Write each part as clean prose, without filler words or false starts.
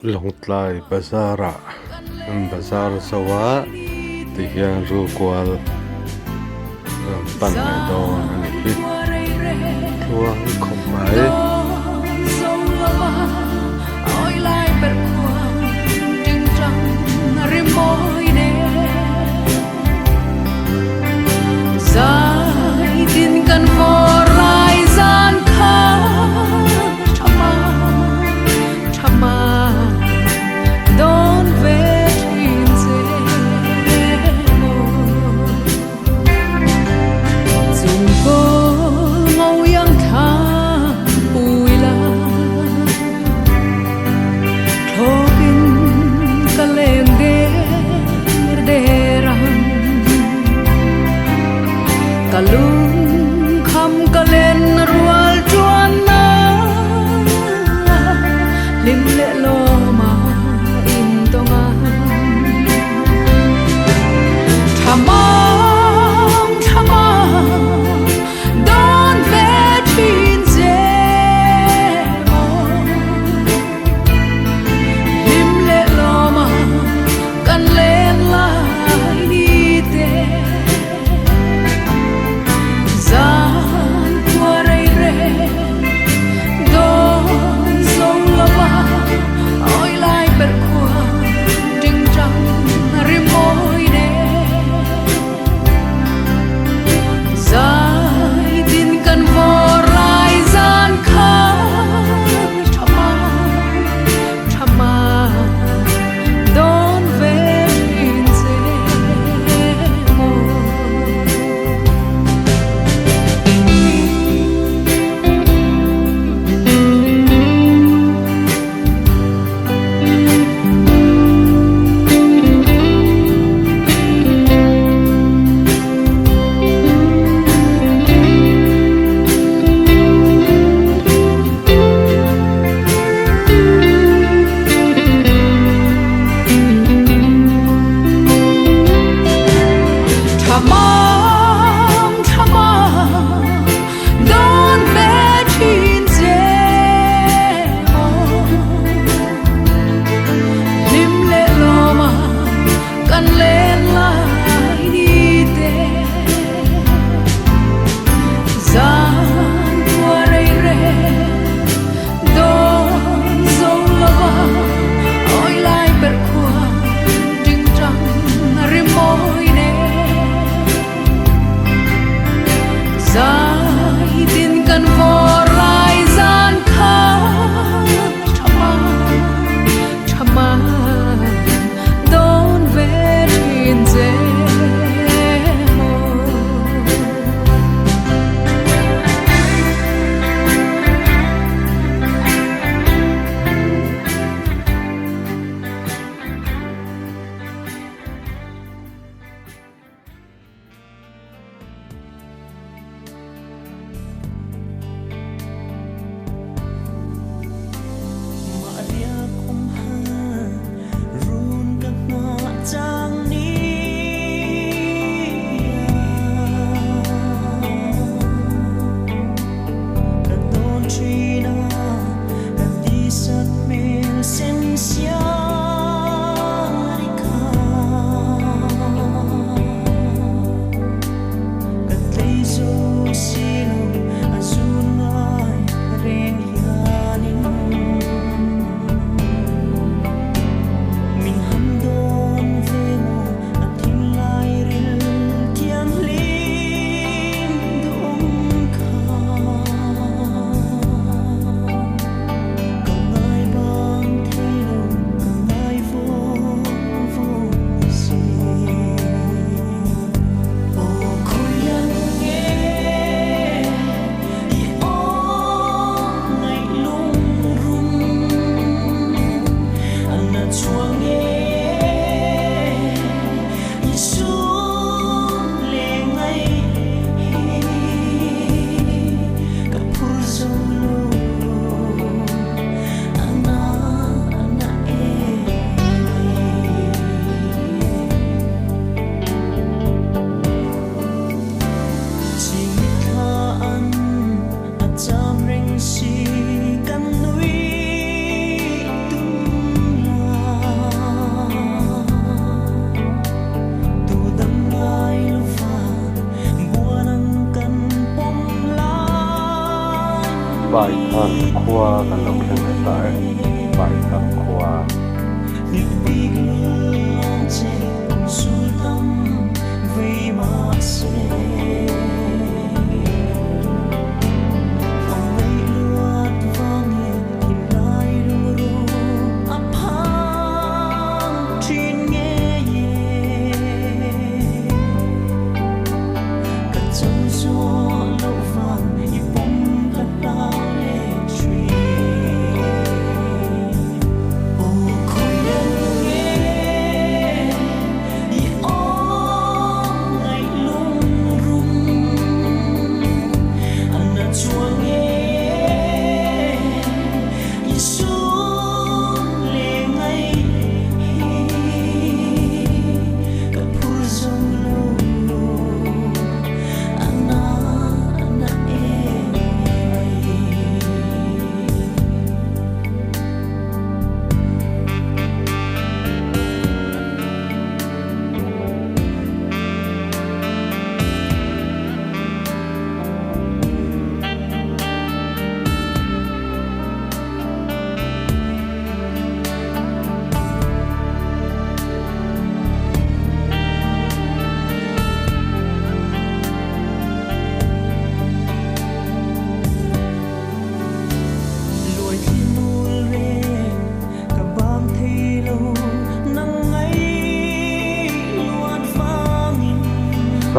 Longtlai bazara bazar sawa tihian rukwal pan mai don ani hi tuang khomai tin kan vor lai gian kha thama don ve tin zeno zum ko ngau yang tha u bài thân khoa cần đọc thêm hiện tại bài thân khoa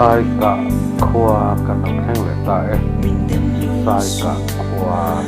sai cả khoa cần đọc thêm hiện tại sai cả khoa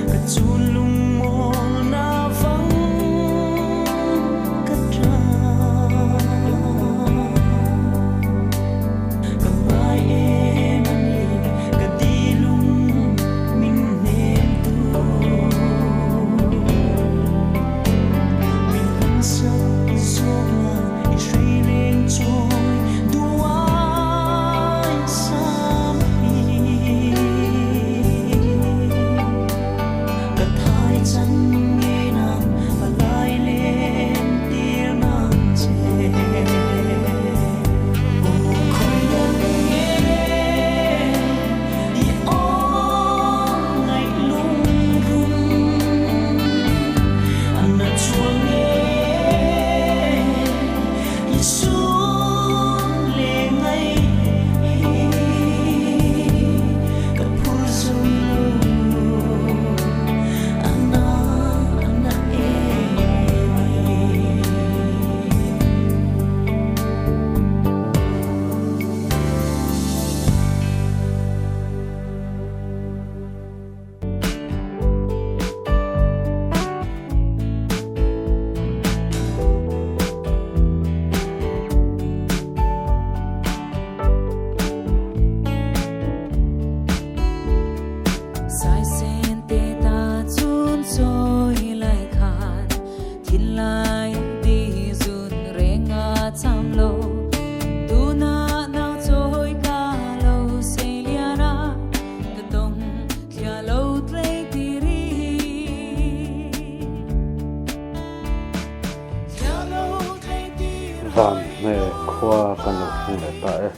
van mẹ khoa cần đọc thêm hiện tại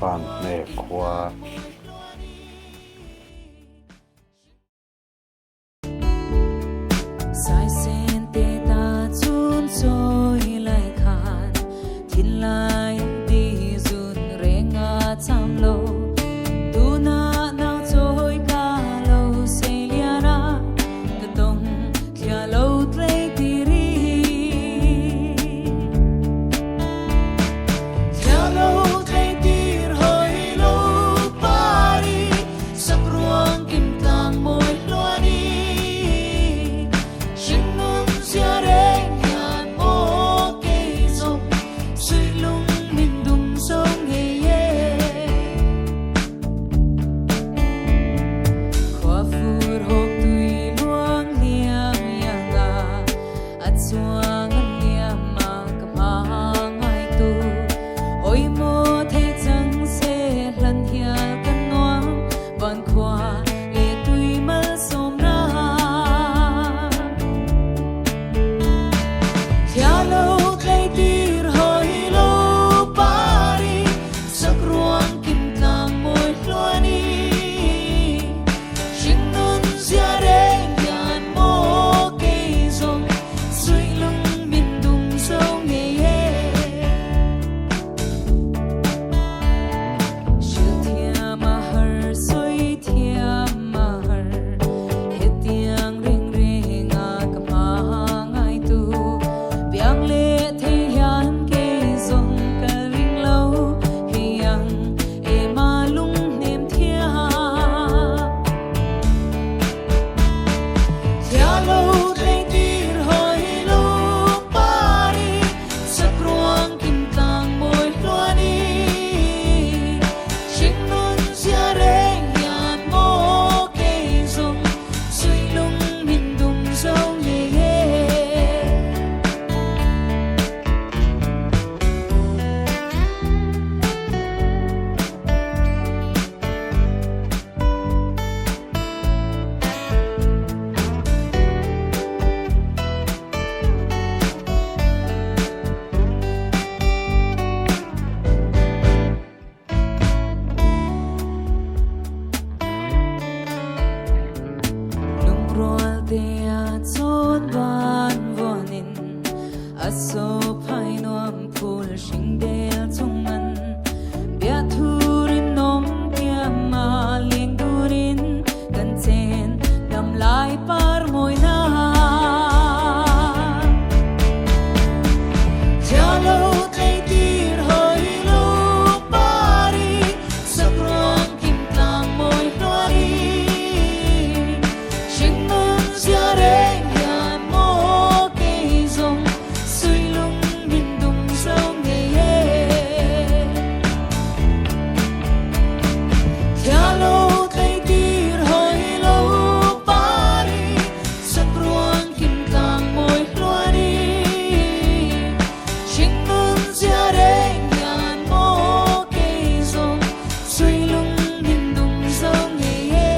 van mẹ khoa Hãy subscribe so phai nuam phul shing del chung man bia thurin nom kia ma ling durin kan chen dam lai par moi na jalo tay tir hoi lo pari sakron kim tang moi hlori shing mun sia re yan mo ke zong sui lung min dum song ye ye jalo tay tir hoi lo pari sakron kim tang moi hlori shing mun sia re yan mo ke zong sui lung min dum song ye ye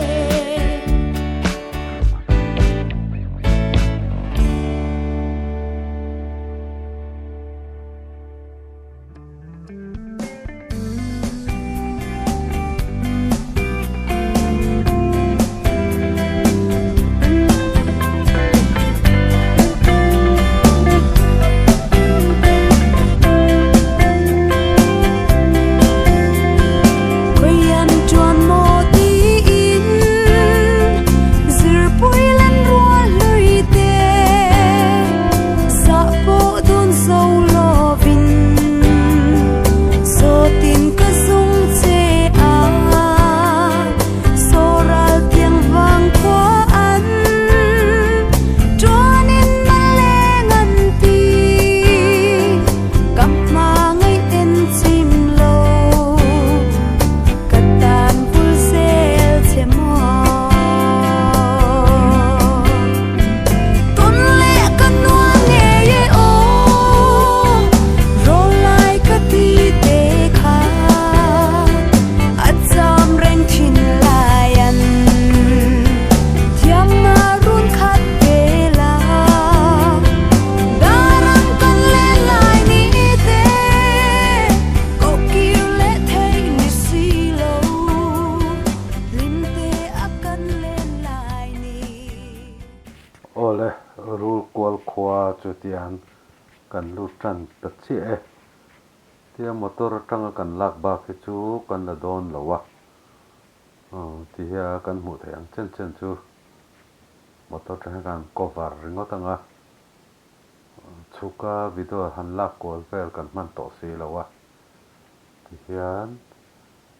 Quyan chuan mo ti in zir pui lan rua lui te sa po dun so lovin so tin ka sung che a so ral tiang wang kwa an chuan in na leng an ti kap ma ngai ten chim lo Katan full sail che mo Ton le kan nuang nge ye o Roll like a ti te kha At sam reng chin layan Tiang na run khat te la Darang kan le lai ni te Ko kiu le thei ni si lo Lim te akan len lai ni ole rul kwal khwa chu tian kan lu tran ta chi e tia motor tang kan lak ba ke chu kan la don lo wa ti ya kan mu thang chen chen chu motor tang kan cover ringo tanga chuka video han lak kwal vel kan man to si lo wa ti hian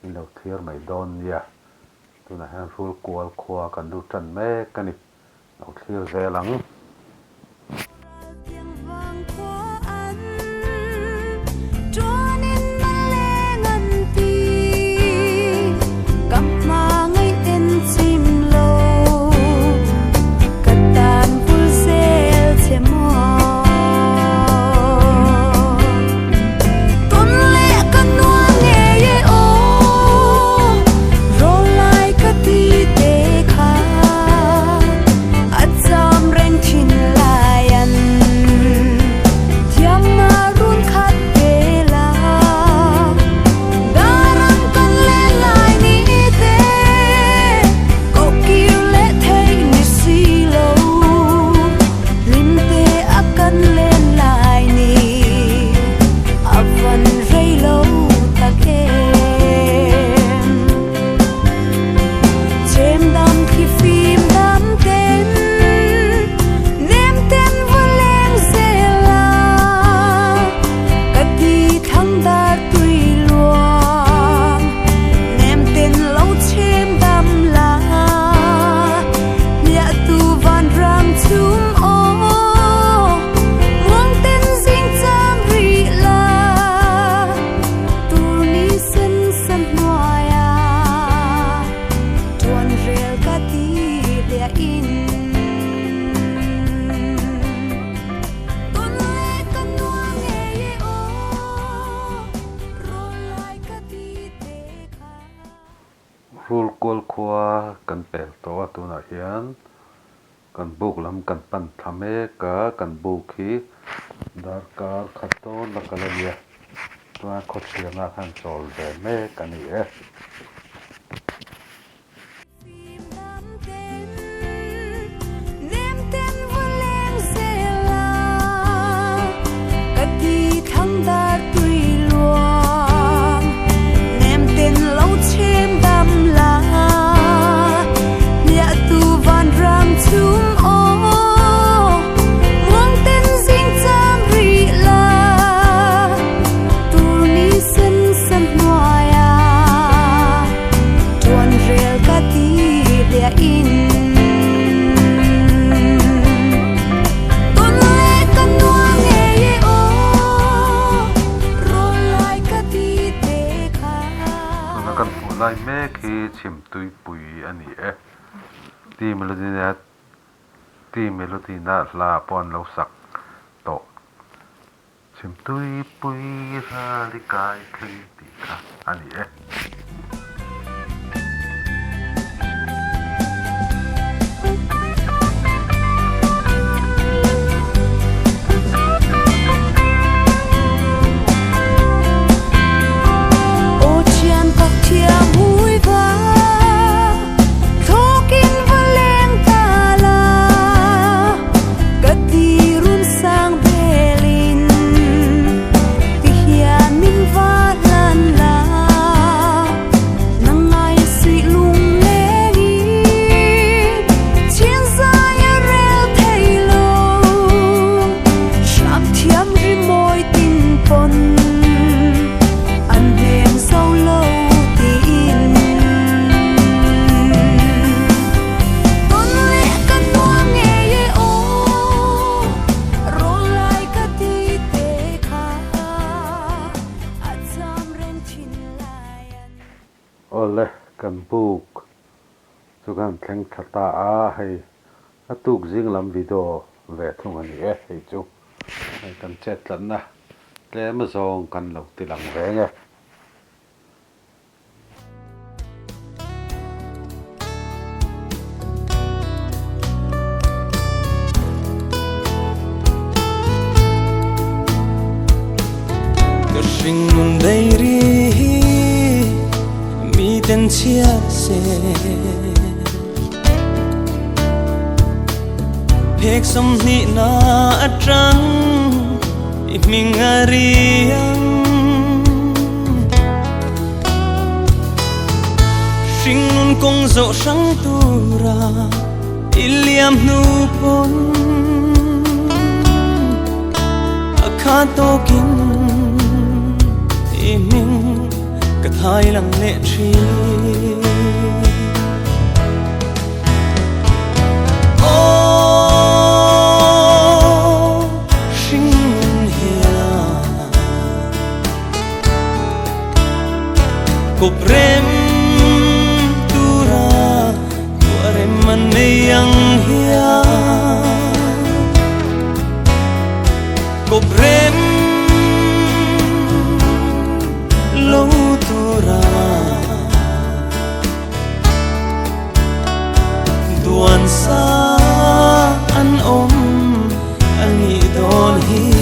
in lo thiar mai don ya tuna han rul kwal khwa kan lu tran me kan ni lo thiar ve lang Tiang vang kwa an Chuan in na leng an ti Kap ma ngai ten chim lo Katan full sail che mo Ton le kan nuang nge ye o Roll like a ti te kha At sam reng chin layan Tiang na run khat te la Darang kan le lai ni te Ko kiu le thei ni si lo Lim te akan len lai ni Avan rei lo tak em Chem dam khi phim dam ten Nem ten vô lem se la Kati thang dar tui luang Nem ten lâu chem dam la Lia tu van ram chum o Muang ten zing cham ri la Tu ni sen san noya Tuan rel kati lia in Ton le kan nuang nge ye o Roll like a ti te kha rul kwal khwa kan pel to tuna hian kan buk lam kan pan thame ka kan buk hi darkar khaton la kalalia tua khothia na han chol ve me kan ni e phim dam ten Nem ten vô lem se la ti thăng ta tùy luang nem tên lâu chêm đam la nhẹ tu van ram chum ô muang tên dinh cham ri la tu ni sen san noaya tuan rel ka ti dia in lai me khi chim tui pui ani e ti melody na la pon lo sak to chim tui pui ra li kai thling ti kha ani e ole kan buk chu kan thleng thata a hei atuk jing lam video ve thung ani e hei chu hei kan chat lan na tlem zong kan lo tilang ve nge Ring mun dei ri mi ten chia se phek som ni na atang ik ming ariang ring nun kong zo sang tu ra iliam nu pon akhato kin mình cả hai lặng lẽ chi ô sinh hia cục rem tu ra tua rem man yang hia cục rem lâu tu ra tuan sa an om anh nghĩ đón hi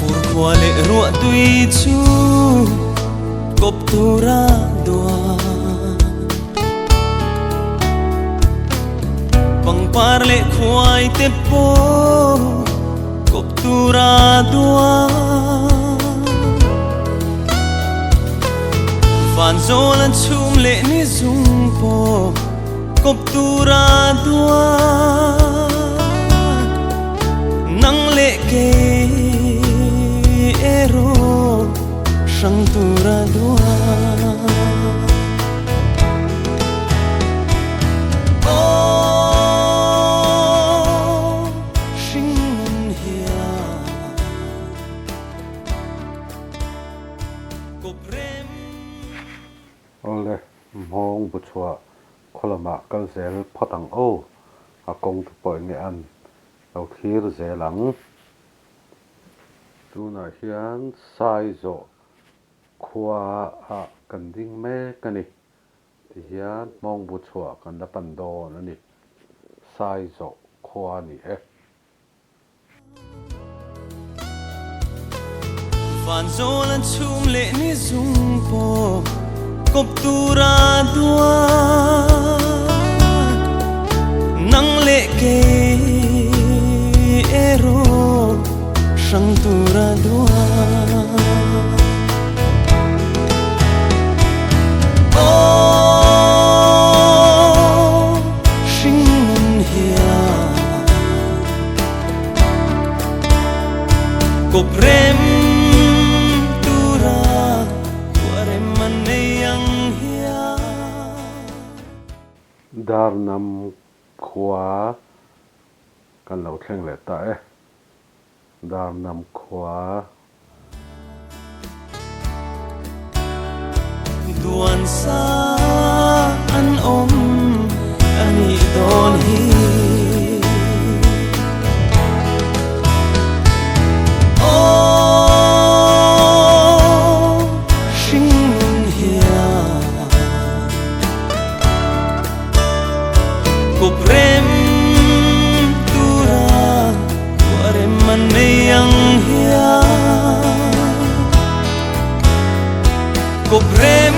phur qua lệ ruộng tuy chu cop tu ra doa par le khoai te po cop tu ra doa van zo lan chum le ni zum po cop tu ra doa nang le ke ero sang tu ra doa ole mong bu chua kholama kal zel phatang o akong tu poi nge an lo thir zelang tuna hian sai zo khwa a kan ding me kani ti hian mong bu chua kan la pan don ani sai zo khwa ni e van zo lan chum le ni zum po cop tu ra doa นำขวากันเราแข่งเลยตาดามนำขวา ดวนสาอันอมอันนี้โดนฮีโอ้ชิงเฮียกุบเรมตุราวเรมมันไม่ยังเฮียกุบเรม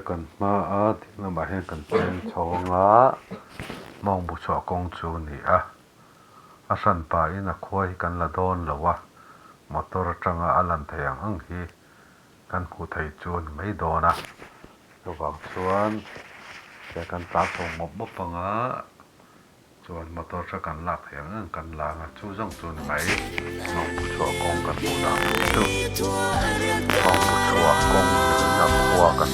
กันมาที่เรามาเห็นกันเป็นชงมองบุษกงจูนี่อาสันป่าอินักคุยกันละโดนหรอวะมอเตอร์จังอาลันเทียงอังฮีกันผู้ไทยจูนไม่โดนระหว่างชวนแต่กันตาส่งมบปังชวนมอเตอร์จักันลักเทียงกันลางจูจังจูนไม่มองบุษกงกันผู้ดังจูมองบุษกงนักหัวกัน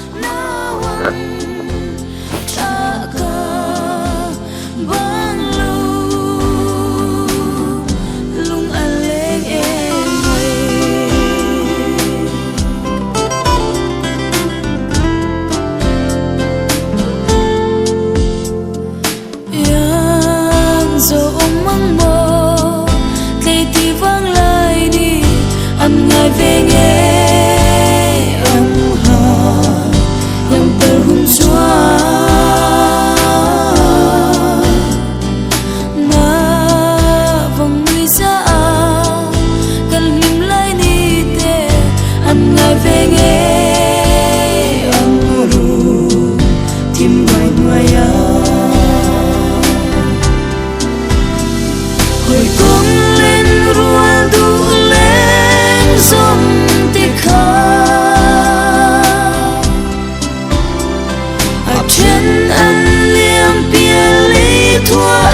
thua